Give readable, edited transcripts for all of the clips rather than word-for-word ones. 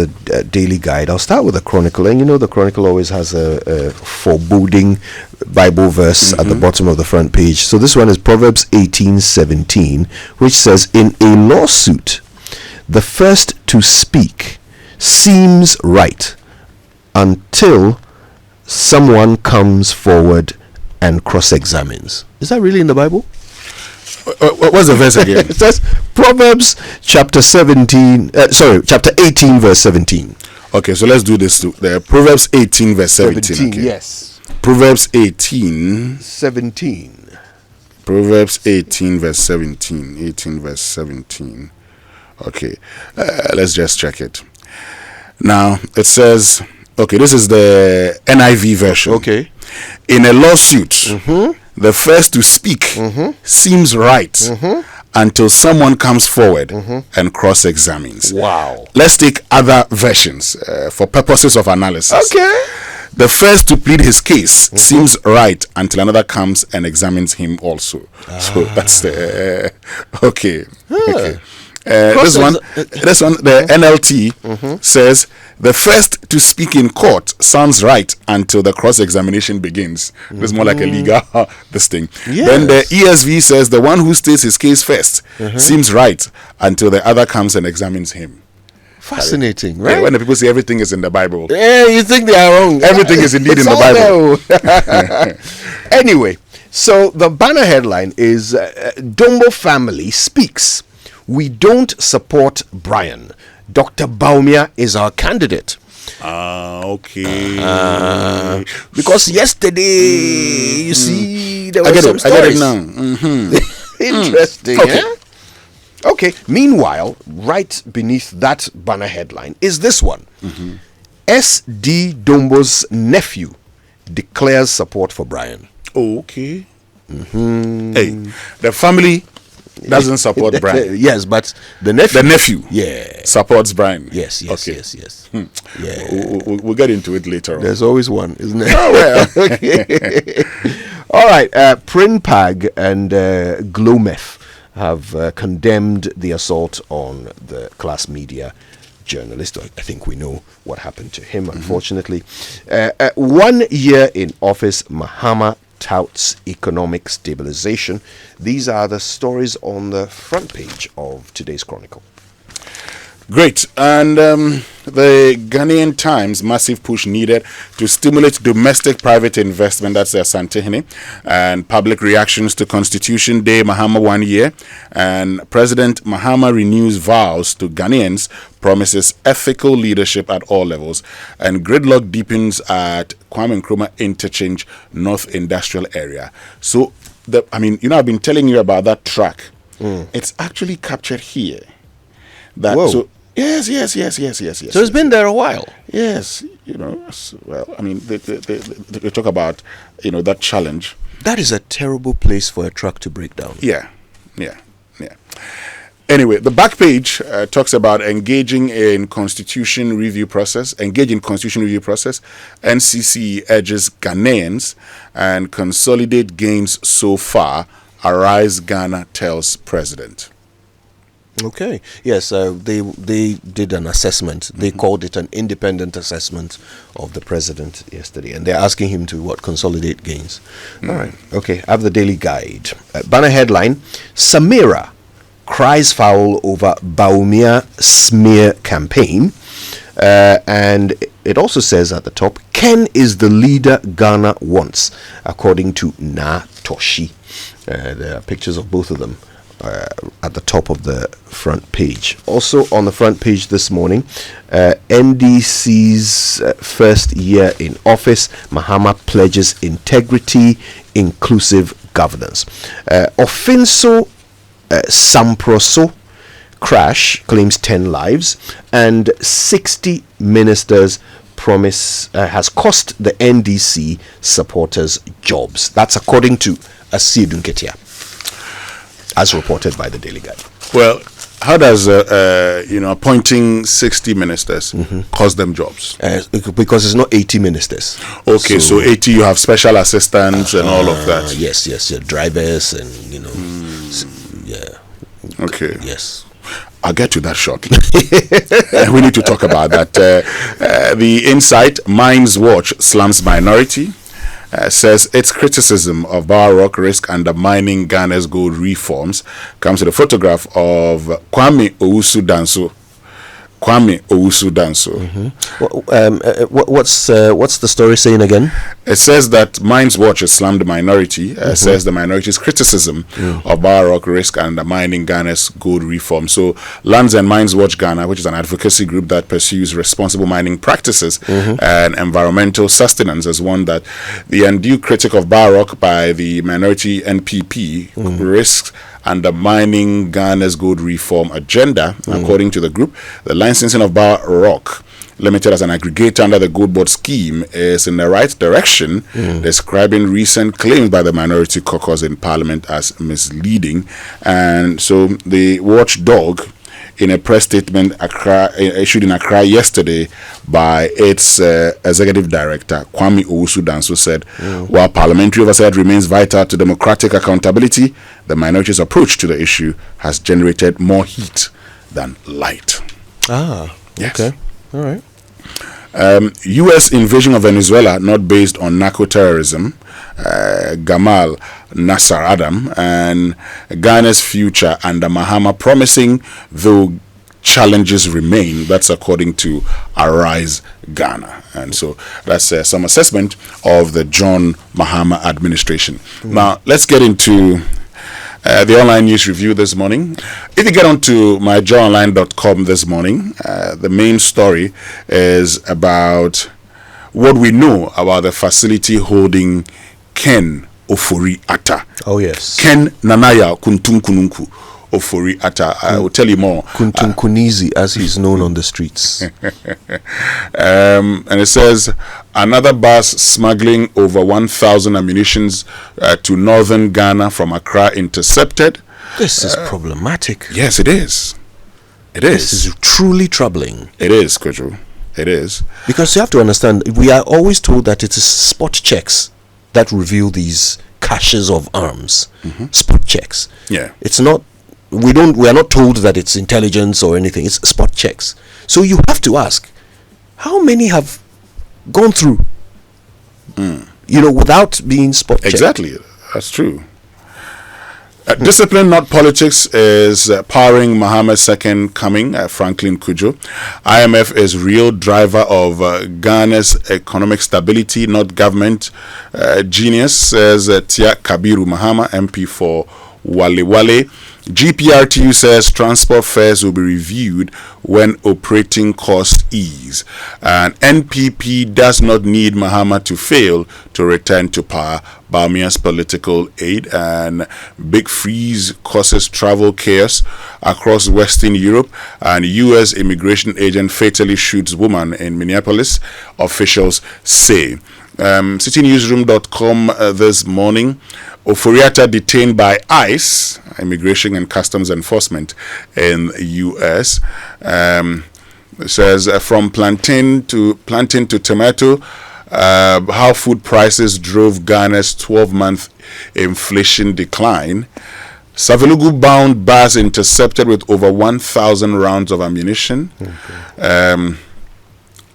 the Daily Guide. I'll start with the Chronicle. And the Chronicle always has a foreboding Bible verse at the bottom of the front page. So this one is Proverbs 18:17, which says, "In a lawsuit, the first to speak seems right until someone comes forward and cross-examines." Is that really in the Bible? What's the verse again? It says Proverbs chapter 18 verse 17. Okay, so let's do this too. Proverbs 18 verse 17. Okay. Yes. Proverbs 18. 17. Proverbs 18 verse 17. 18 verse 17. Okay, let's just check it. Now, it says, okay, this is the NIV version. Okay. "In a lawsuit, the first to speak seems right until someone comes forward and cross-examines." Wow. Let's take other versions for purposes of analysis. Okay. "The first to plead his case seems right until another comes and examines him also." So that's the okay. Okay. This one, the NLT says, "The first to speak in court sounds right until the cross-examination begins." This is more like a legal this thing. Yes. Then the ESV says, "The one who states his case first seems right until the other comes and examines him." Fascinating, right? Yeah, when the people say everything is in the Bible, Yeah, you think they are wrong. everything is indeed in the all Bible. there. Anyway, so the banner headline is Dombo family speaks. "We don't support Brian. Dr. Baumia is our candidate." Okay. Because yesterday, you see, there were I get some it. I get it stories. now. Interesting. Okay. Eh? Okay. Meanwhile, right beneath that banner headline is this one. S.D. Dombo's nephew declares support for Brian. Okay. Hey, the family doesn't support Brian. Yes, but the nephew. The nephew, Yeah. supports Brian. Yes. Okay. Yes. Yeah. We'll get into it later on. There's always one, isn't there? Oh, well. Okay. All right. Prinpag and Glomef have condemned the assault on the class media journalist. I think we know what happened to him, unfortunately. 1 year in office, Mahama touts economic stabilization. These are the stories on the front page of today's Chronicle. Great. And the Ghanaian Times, massive push needed to stimulate domestic private investment. That's Santehene. And public reactions to Constitution Day, Mahama 1 year. And President Mahama renews vows to Ghanaians, promises ethical leadership at all levels. And gridlock deepens at Kwame Nkrumah Interchange North Industrial Area. So, I've been telling you about that track. It's actually captured here. Whoa. So yes. So it's been there a while. Yes, they talk about that challenge. That is a terrible place for a truck to break down. Yeah. Anyway, the back page talks about engaging in constitution review process. NCC urges Ghanaians and consolidate gains so far. Arise Ghana tells president. Okay. Yes, they did an assessment. They called it an independent assessment of the president yesterday, and they're asking him to consolidate gains. All right. Okay. I have the Daily Guide. Banner headline: Samira cries foul over Baumia smear campaign, and it also says at the top, Ken is the leader Ghana wants, according to Na Toshi. There are pictures of both of them at the top of the front page. Also on the front page this morning, NDC's first year in office, Mahama pledges integrity, inclusive governance. Ofinso Samproso crash claims 10 lives, and 60 ministers promise has cost the NDC supporters jobs. That's according to Asiedu Nketia, as reported by the Daily Guide. Well, how does appointing 60 ministers cost them jobs? Because it's not 80 ministers. Okay, so 80 you have special assistants and all of that. Yes, drivers and yeah. Okay. Yes. I'll get to that shortly. We need to talk about that. The Insight, Mines Watch slams minority, says its criticism of Bar Rock risk undermining Ghana's gold reforms comes with a photograph of Kwame Owusu-Danso. What's the story saying again? It says that Mines Watch has slammed the minority, says the minority's criticism of Bar Rock risk undermining Ghana's gold reform. So Lands and Mines Watch Ghana, which is an advocacy group that pursues responsible mining practices and environmental sustenance, has warned that the undue critic of Bar Rock by the minority NPP risks undermining Ghana's gold reform agenda. According to the group, the licensing of Bar Rock Limited as an aggregator under the Gold Board scheme is in the right direction, describing recent claims by the minority caucus in Parliament as misleading. And so the watchdog, in a press statement issued in Accra yesterday by its executive director, Kwame Owusu-Danso, said, while parliamentary oversight remains vital to democratic accountability, the minority's approach to the issue has generated more heat than light. Yes. Okay. All right. U.S. invasion of Venezuela not based on narco-terrorism, Gamal Nasser Adam, and Ghana's future under Mahama promising, though challenges remain. That's according to Arise Ghana. And so that's some assessment of the John Mahama administration. Now, let's get into the online news review this morning. If you get onto myjoyonline.com this morning, the main story is about what we know about the facility holding Ken Ofori-Atta. Oh, yes. Ken Nanaya Kuntunkununku Ofori-Atta. I will tell you more. Kuntunkunizi, as he's known on the streets. And it says, another bus smuggling over 1,000 ammunitions to northern Ghana from Accra intercepted. This is problematic. Yes, it is. It is. This is truly troubling. It is, Kojo. It is. Because you have to understand, we are always told that it is spot checks that reveal these caches of arms. Spot checks. Yeah. It's not, we are not told that it's intelligence or anything. It's spot checks. So you have to ask, how many have gone through, without being spot checked? Exactly. That's true. Discipline, not politics, is powering Mahama's second coming, Franklin Kujo. IMF is real driver of Ghana's economic stability, not government. Genius, says Tia Kabiru Mahama, MP for Wale Wale. GPRTU says transport fares will be reviewed when operating costs ease. And NPP does not need Mahama to fail to return to power. Baumia's political aid. And big freeze causes travel chaos across Western Europe. And U.S. immigration agent fatally shoots woman in Minneapolis, officials say. CityNewsroom.com this morning. Ofori-Atta detained by ICE, Immigration and Customs Enforcement in the U.S. It says from plantain to tomato, how food prices drove Ghana's 12-month inflation decline. Savelugu-bound bus intercepted with over 1,000 rounds of ammunition.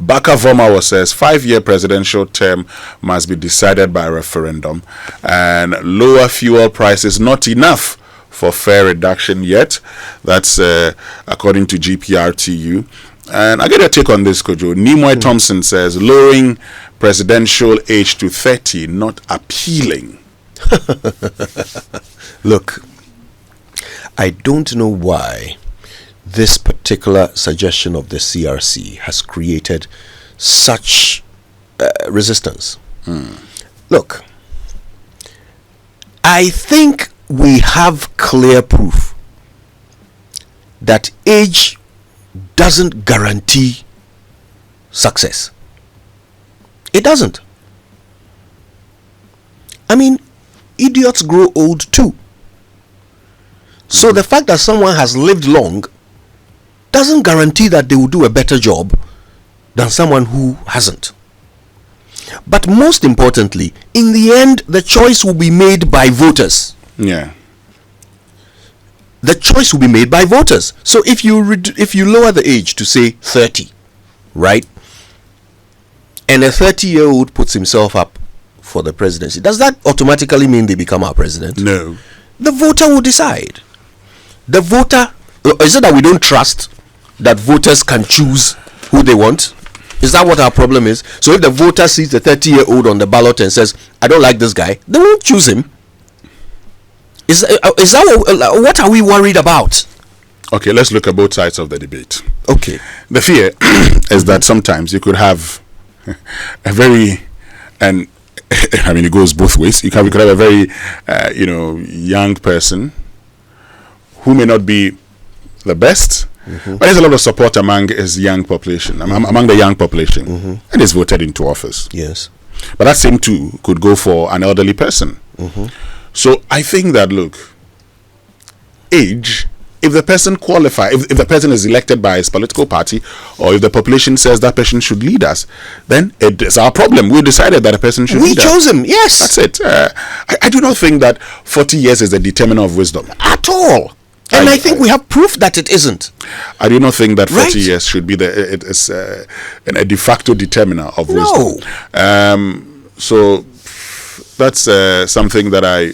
Baka Vomawa says 5-year presidential term must be decided by referendum, and lower fuel prices not enough for fare reduction yet. That's according to GPRTU. And I get a take on this, Kojo. Nimoy Thompson says lowering presidential age to 30 not appealing. Look, I don't know why this particular suggestion of the CRC has created such resistance. Look, I think we have clear proof that age doesn't guarantee success. It doesn't. I mean, idiots grow old too. So the fact that someone has lived long doesn't guarantee that they will do a better job than someone who hasn't. But most importantly, in the end, the choice will be made by voters. Yeah. the choice will be made by voters. So if you lower the age to say 30, right, and a 30-year-old puts himself up for the presidency, does that automatically mean they become our president? No. The voter will decide. The voter, is it that we don't trust that voters can choose who they want? Is that what our problem is? So if the voter sees the 30-year-old on the ballot and says, I don't like this guy, they won't choose him. Is that what are we worried about? Okay, let's look at both sides of the debate. Okay. The fear is that sometimes you could have a very, and I mean it goes both ways. You could have a very, young person who may not be the best, but there's a lot of support among his young population, among the young population, and is voted into office. Yes. But that same too could go for an elderly person. So I think that, look, age, if the person qualifies, if the person is elected by his political party, or if the population says that person should lead us, then it is our problem. We decided that a person should lead us. We chose him, yes. That's it. I do not think that 40 years is a determinant of wisdom. At all. And I think we have proof that it isn't. I do not think that 40 Right. years should be a de facto determinant of wisdom. So that's something that I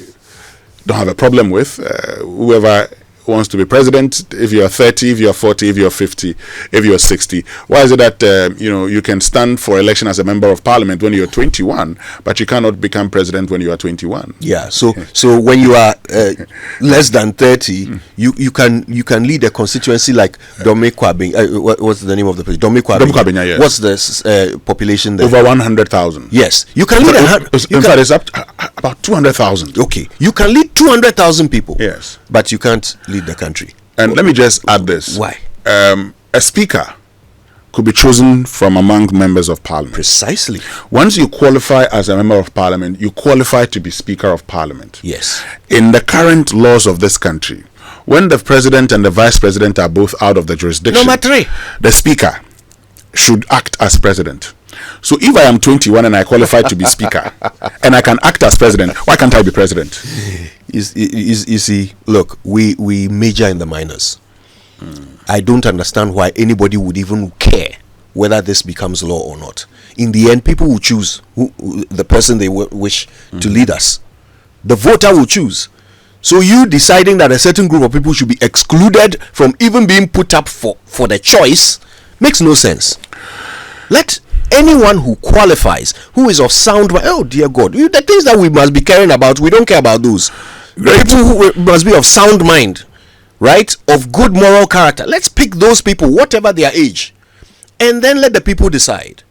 don't have a problem with. Whoever wants to be president, if you're 30, if you're 40, if you're 50, if you're 60, why is it that you can stand for election as a member of parliament when you're 21, but you cannot become president when you are 21? Yeah. So when you are less than 30, you can lead a constituency like Domekwabing. What's the name of the place? Domekwabing. Yes. What's the population there? Over 100,000. Yes. You can lead in fact, it's up to about 200,000. Okay. You can lead 200,000 people. Yes. But you can't lead the country. And let me just add this. Why? A speaker could be chosen from among members of parliament. Precisely. Once you qualify as a member of parliament, you qualify to be speaker of parliament. Yes. In the current laws of this country, when the president and the vice president are both out of the jurisdiction, Number 3, the speaker should act as president. So if I am 21 and I qualify to be speaker and I can act as president, why can't I be president? You see, look, we major in the minors. I don't understand why anybody would even care whether this becomes law or not. In the end, people will choose the person they wish to lead us. The voter will choose. So you deciding that a certain group of people should be excluded from even being put up for the choice makes no sense. Let anyone who qualifies, who is of sound mind, oh dear God, the things that we must be caring about, we don't care about those. The people who must be of sound mind, right, of good moral character, let's pick those people, whatever their age, and then let the people decide.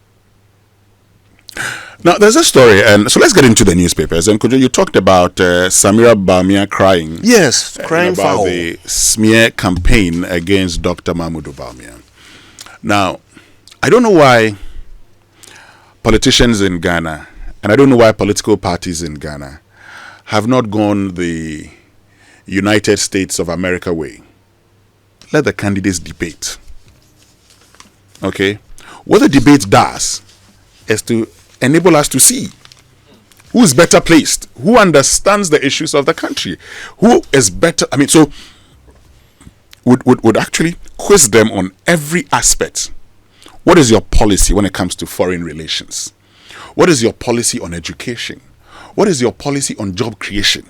Now, there's a story, and so let's get into the newspapers. And Kojo, you talked about Samira Bawumia crying. Yes, crying about foul. the smear campaign against Dr. Mahmoud Bawumia. Now, I don't know why politicians in Ghana, and I don't know why political parties in Ghana have not gone the United States of America way. Let the candidates debate. Okay? What the debate does is to enable us to see who is better placed, who understands the issues of the country, who is better. I mean, so would actually quiz them on every aspect. What is your policy when it comes to foreign relations? What is your policy on education? What is your policy on job creation?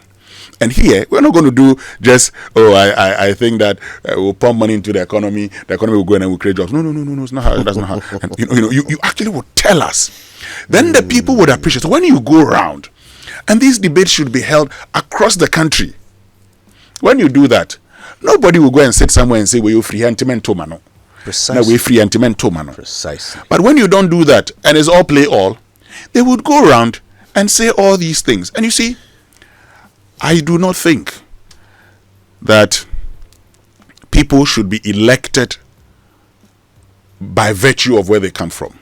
And here, we're not going to do just, I think that we'll pump money into the economy will go in and we'll create jobs. No, it's not how, that's not how. And, you actually would tell us. Then the people would appreciate. So when you go around, and these debates should be held across the country, when you do that, nobody will go and sit somewhere and say, well, you're free anti-mentomano. Precisely. No, we're free anti-mentomano. Precisely. But when you don't do that, and it's all play all, they would go around and say all these things. And you see, I do not think that people should be elected by virtue of where they come from.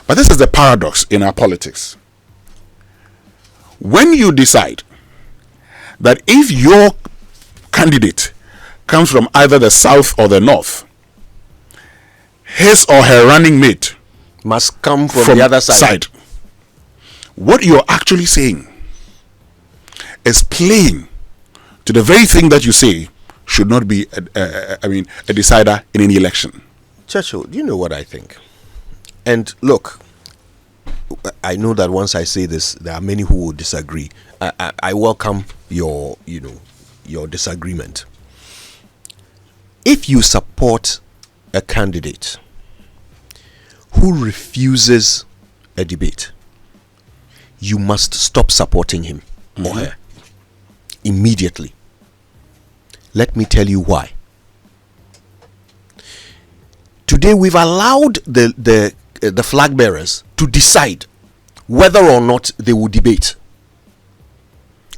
But this is the paradox in our politics. When you decide that if your candidate comes from either the south or the north, his or her running mate must come from the other side. What you're actually saying is playing to the very thing that you say should not be a decider in any election? Churchill, you know what I think? And look, I know that once I say this, there are many who will disagree. I welcome your disagreement. If you support a candidate who refuses a debate, you must stop supporting him or her immediately. Let me tell you why. Today we've allowed the flag bearers to decide whether or not they will debate.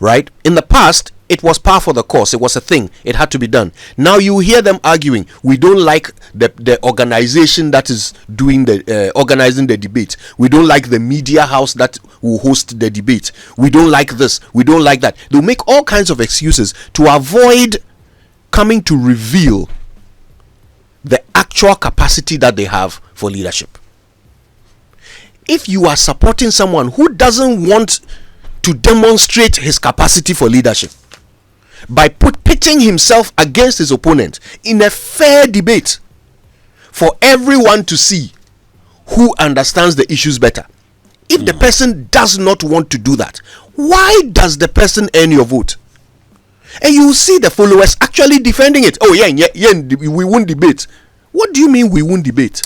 Right? In the past, it was par for the course. It was a thing. It had to be done. Now you hear them arguing. We don't like the organization that is doing the organizing the debate. We don't like the media house that will host the debate. We don't like this. We don't like that. They'll make all kinds of excuses to avoid coming to reveal the actual capacity that they have for leadership. If you are supporting someone who doesn't want to demonstrate his capacity for leadership by pitting himself against his opponent in a fair debate for everyone to see who understands the issues better, if the person does not want to do that, why does the person earn your vote? And you will see the followers actually defending it. Oh yeah, we won't debate. What do you mean we won't debate?